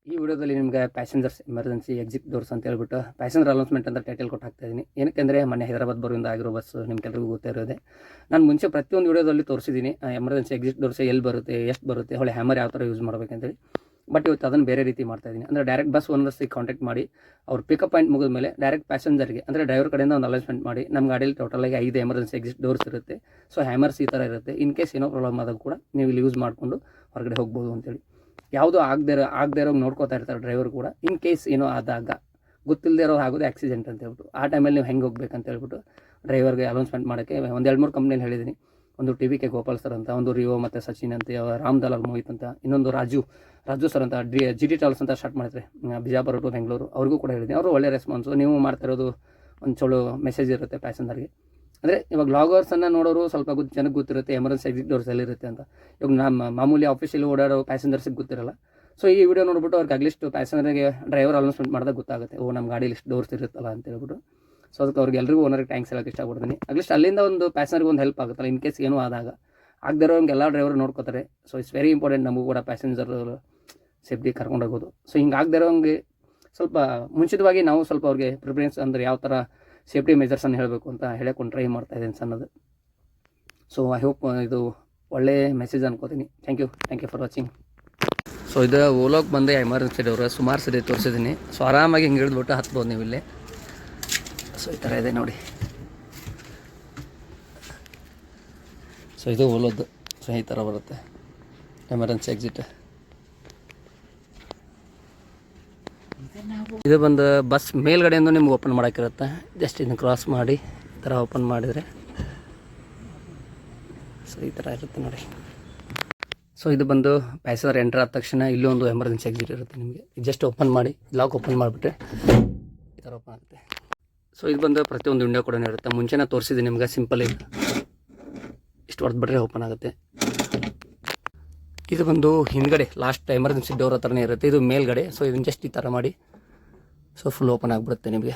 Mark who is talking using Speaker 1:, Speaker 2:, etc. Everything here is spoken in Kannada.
Speaker 1: ಈ ವಿಡಿಯೋದಲ್ಲಿ ನಿಮಗೆ ಪ್ಯಾಸೆಂಜರ್ಸ್ ಎಮರ್ಜೆನ್ಸಿ ಎಕ್ಸಿಟ್ ಡೋರ್ಸ್ ಅಂತ ಹೇಳ್ಬಿಟ್ಟು ಪ್ಯಾಸೆಂಜರ್ ಅನೌನ್ಸ್ಮೆಂಟ್ ಅಂತ ಟೈಟಲ್ ಕೊಟ್ಟು ಹಾಕ್ತಾ ಇದ್ದೀನಿ. ಏನಕ್ಕೆಂದರೆ ಮೊನ್ನೆ ಹೈದರಾಬಾದ್ ಬರೋದಿಂದ ಆಗಿರೋ ಬಸ್ ನಿಮ್ಗೆಲ್ಲರಿಗೂ ಗೊತ್ತಿರೋದೆ. ನಾನು ಮುಂಚೆ ಪ್ರತಿಯೊಂದು ವಿಡಿಯೋದಲ್ಲಿ ತೋರಿಸಿದ್ದೀನಿ ಎಮರ್ಜೆನ್ಸಿ ಎಕ್ಸಿಟ್ ಡೋರ್ಸ್ ಎಲ್ಲಿ ಬರುತ್ತೆ, ಎಷ್ಟು ಬರುತ್ತೆ, ಹೊಳೆ ಹ್ಯಾಮರ್ ಯಾವ ಥರ ಯೂಸ್ ಮಾಡಬೇಕಂತೇಳಿ. ಬಟ್ ಇವತ್ತು ಅದನ್ನು ಬೇರೆ ರೀತಿ ಮಾಡ್ತಾ ಇದ್ದೀನಿ. ಅಂದರೆ ಡೈರೆಕ್ಟ್ ಬಸ್ ಓನರ್ಸಿಗೆ ಕಾಂಟ್ಯಾಕ್ಟ್ ಮಾಡಿ ಅವ್ರ ಪಿಕಪ್ ಪಾಯಿಂಟ್ ಮುಗಿದ ಮೇಲೆ ಡೈರೆಕ್ಟ್ ಪ್ಯಾಸೆಂಜರ್ಗೆ ಅಂದರೆ ಡ್ರೈವರ್ ಕಡೆಯಿಂದ ಒಂದು ಅನೌನ್ಸ್ಮೆಂಟ್ ಮಾಡಿ ನಮ್ಮ ಗಾಡಿಯಲ್ಲಿ ಟೋಟಲಾಗಿ 5 ಎಮರ್ಜೆನ್ಸಿ ಎಕ್ಸಿಟ್ ಡೋರ್ಸ್ ಇರುತ್ತೆ. ಸೊ ಹ್ಯಾಮರ್ಸ್ ಈ ಥರ ಇರುತ್ತೆ. ಇನ್ ಕೇಸ್ ಏನೋ ಪ್ರಾಬ್ಲಮ್ ಆದಾಗ ಕೂಡ ನೀವು ಇಲ್ಲಿ ಯೂಸ್ ಮಾಡಿಕೊಂಡು ಹೊರಗಡೆ ಹೋಗ್ಬೋದು ಅಂತೇಳಿ. ಯಾವುದೋ ಆಗದೇ ಇರೋಂಗೆ ನೋಡ್ಕೋತಾ ಇರ್ತಾರೆ ಡ್ರೈವರ್ ಕೂಡ. ಇನ್ ಕೇಸ್ ಏನೋ ಆದಾಗ ಗೊತ್ತಿಲ್ಲದೆ ಇರೋ ಆಗೋದು ಆಕ್ಸಿಡೆಂಟ್ ಅಂತ ಹೇಳ್ಬಿಟ್ಟು ಆ ಟೈಮಲ್ಲಿ ನೀವು ಹೆಂಗೆ ಹೋಗ್ಬೇಕಂತ ಹೇಳ್ಬಿಟ್ಟು ಡ್ರೈವರ್ಗೆ ಅನೌನ್ಸ್ಮೆಂಟ್ ಮಾಡೋಕ್ಕೆ ಒಂದು 2-3 ಕಂಪ್ನಿಯಲ್ಲಿ ಹೇಳಿದ್ದೀನಿ. ಒಂದು TVK ಗೋಪಾಲ್ ಸರ್ ಅಂತ, ಒಂದು ರಿಯೋ ಮತ್ತು ಸಚಿನ್ ಅಂತ, ರಾಮ್ ದಲಾಲ್ ಮೋಹಿತ್ ಅಂತ, ಇನ್ನೊಂದು ರಾಜು ಸರ್ ಅಂತ GT ಟ್ರಾವೆಲ್ಸ್ ಅಂತ ಸ್ಟಾರ್ಟ್ ಮಾಡಿದ್ರೆ ಬಿಜಾಪುರ ಟು ಬೆಂಗಳೂರು, ಅವ್ರಿಗೂ ಕೂಡ ಹೇಳಿದ್ದೀನಿ. ಅವರು ಒಳ್ಳೆ ರೆಸ್ಪಾನ್ಸು. ನೀವು ಮಾಡ್ತಾ ಇರೋದು ಒಂದು ಚಲೋ ಮೆಸೇಜ್ ಇರುತ್ತೆ ಪ್ಯಾಸೆಂಜರ್ಗೆ. ಅಂದರೆ ಇವಾಗ ವ್ಲಾಗರ್ಸನ್ನು ನೋಡೋರು ಸ್ವಲ್ಪ ಜನಕ್ಕೆ ಗೊತ್ತಿರುತ್ತೆ ಎಮರ್ಜೆನ್ಸಿ ಎಕ್ಸಿಟ್ ಡೋರ್ಸ್ ಎಲ್ಲಿರುತ್ತೆ ಅಂತ. ಇವಾಗ ನಮ್ಮ ಮಾಮೂಲಿ ಆಫೀಸಲ್ಲಿ ಓಡಾಡೋ ಪ್ಯಾಸೆಂಜರ್ಸಿಗೆ ಗೊತ್ತಿರಲ್ಲ. ಸೊ ಈ ವಿಡಿಯೋ ನೋಡ್ಬಿಟ್ಟು ಅವ್ರಿಗೆ ಅಟ್ಲೀಸ್ಟ್ ಪ್ಯಾಸೆಂಜರ್ಗೆ ಡ್ರೈವರ್ ಅನೌನ್ಸ್ಮೆಂಟ್ ಮಾಡಿದಾಗ ಗೊತ್ತಾಗುತ್ತೆ, ಓ ನಮ್ಮ ಗಾಡೀಲಿ ಇಷ್ಟು ಡೋರ್ಸ್ ಇರುತ್ತಲ್ಲ ಅಂತ ಹೇಳ್ಬಿಟ್ಟು. ಸೊ ಅದಕ್ಕೆ ಅವ್ರಿಗೆ ಎಲ್ರಿಗೂ ಓನರಿಗೆ ಥ್ಯಾಂಕ್ಸ್ ಹೇಳೋಕ್ಕೆ ಇಷ್ಟಪಡ್ತೀನಿ. ಅಟ್ಲೀಸ್ಟ್ ಅಲ್ಲಿಂದ ಒಂದು ಪ್ಯಾಸೆಂಜರ್ಗೆ ಒಂದು ಹೆಲ್ಪ್ ಆಗುತ್ತಲ್ಲ, ಇನ್ ಕೇಸ್ ಏನೂ ಆದಾಗ. ಆಗದಿರೋಂಗೆ ಎಲ್ಲ ಡ್ರೈವರ್ ನೋಡ್ಕೋತಾರೆ. ಸೊ ಇಟ್ಸ್ ವೆರಿ ಇಂಪಾರ್ಟೆಂಟ್ ನಮಗೂ ಕೂಡ ಪ್ಯಾಸೆಂಜರ್ ಸೇಫ್ಟಿ ಕರ್ಕೊಂಡು ಹೋಗೋದು. ಸೊ ಹಿಂಗೆ ಆಗದಿರೋಂಗೆ ಸ್ವಲ್ಪ ಮುಂಚಿತವಾಗಿ ನಾವು ಸ್ವಲ್ಪ ಅವ್ರಿಗೆ ಪ್ರಿಫರೆನ್ಸ್ ಅಂದರೆ ಯಾವ ಥರ ಸೇಫ್ಟಿ ಮೆಜರ್ಸನ್ನು ಹೇಳಬೇಕು ಅಂತ ಹೇಳಕ್ಕೆ ಟ್ರೈ ಮಾಡ್ತಾಯಿದ್ದೀನಿ ಸಣ್ಣದು. ಸೊ ಐ ಹೋಪ್ ಇದು ಒಳ್ಳೆ ಮೆಸೇಜ್ ಅನ್ಕೋತೀನಿ. Thank you for watching. So ಇದು ಓಲೋಗೆ ಬಂದೆ ಎಮರ್ಜೆನ್ಸಿ ಡೋರ್ ಸುಮಾರು ಸರಿ ತೋರಿಸಿದ್ದೀನಿ. ಸೊ ಆರಾಮಾಗಿ ಹಿಂಗೆ ಹಿಡಿದ್ಬಿಟ್ಟು ಹತ್ಬೋದು ನೀವು ಇಲ್ಲಿ. ಸೊ ಈ ಥರ ಇದೆ ನೋಡಿ. ಸೊ ಇದು ಓಲೋದು. ಸೊ ಈ ಥರ ಬರುತ್ತೆ ಎಮರ್ಜೆನ್ಸಿ ಎಕ್ಸಿಟ್. ಇದು ಬಂದು ಬಸ್ ಮೇಲ್ಗಡೆಯಿಂದ ನಿಮ್ಗೆ ಓಪನ್ ಮಾಡೋಕ್ಕಿರುತ್ತೆ. ಜಸ್ಟ್ ಇದನ್ನು ಕ್ರಾಸ್ ಮಾಡಿ ಈ ಥರ ಓಪನ್ ಮಾಡಿದರೆ ಸೊ ಈ ಥರ ಇರುತ್ತೆ ನೋಡಿ. ಸೊ ಇದು ಬಂದು ಪ್ಯಾಸೆಂಜರ್ ಎಂಟರ್ ಆದ ತಕ್ಷಣ ಇಲ್ಲೂ ಒಂದು ಎಮರ್ಜೆನ್ಸಿ ಎಕ್ಸಿಟ್ ಇರುತ್ತೆ. ನಿಮಗೆ ಜಸ್ಟ್ ಓಪನ್ ಮಾಡಿ ಲಾಕ್ ಓಪನ್ ಮಾಡಿಬಿಟ್ರೆ ಈ ಥರ ಓಪನ್ ಆಗುತ್ತೆ. ಸೊ ಇದು ಬಂದು ಪ್ರತಿಯೊಂದು ವಿಂಡೋ ಕೂಡ ಇರುತ್ತೆ. ಮುಂಚೆನೇ ತೋರಿಸಿದ್ದೀನಿ ನಿಮ್ಗೆ ಸಿಂಪಲ್ ಈಗ ಇಷ್ಟು ಹೊಡೆದ್ಬಿಟ್ರೆ ಓಪನ್ ಆಗುತ್ತೆ. ಇದು ಬಂದು ಹಿಂದ್ಗಡೆ ಲಾಸ್ಟ್ ಎಮರ್ಜೆನ್ಸಿ ಡೋರ್ ಹತ್ರನೇ ಇರುತ್ತೆ. ಇದು ಮೇಲ್ಗಡೆ. ಸೊ ಇದನ್ನು ಜಸ್ಟ್ ಈ ಥರ ಮಾಡಿ ಸೊ ಫುಲ್ ಓಪನ್ ಆಗಿಬಿಡುತ್ತೆ ನಿಮಗೆ.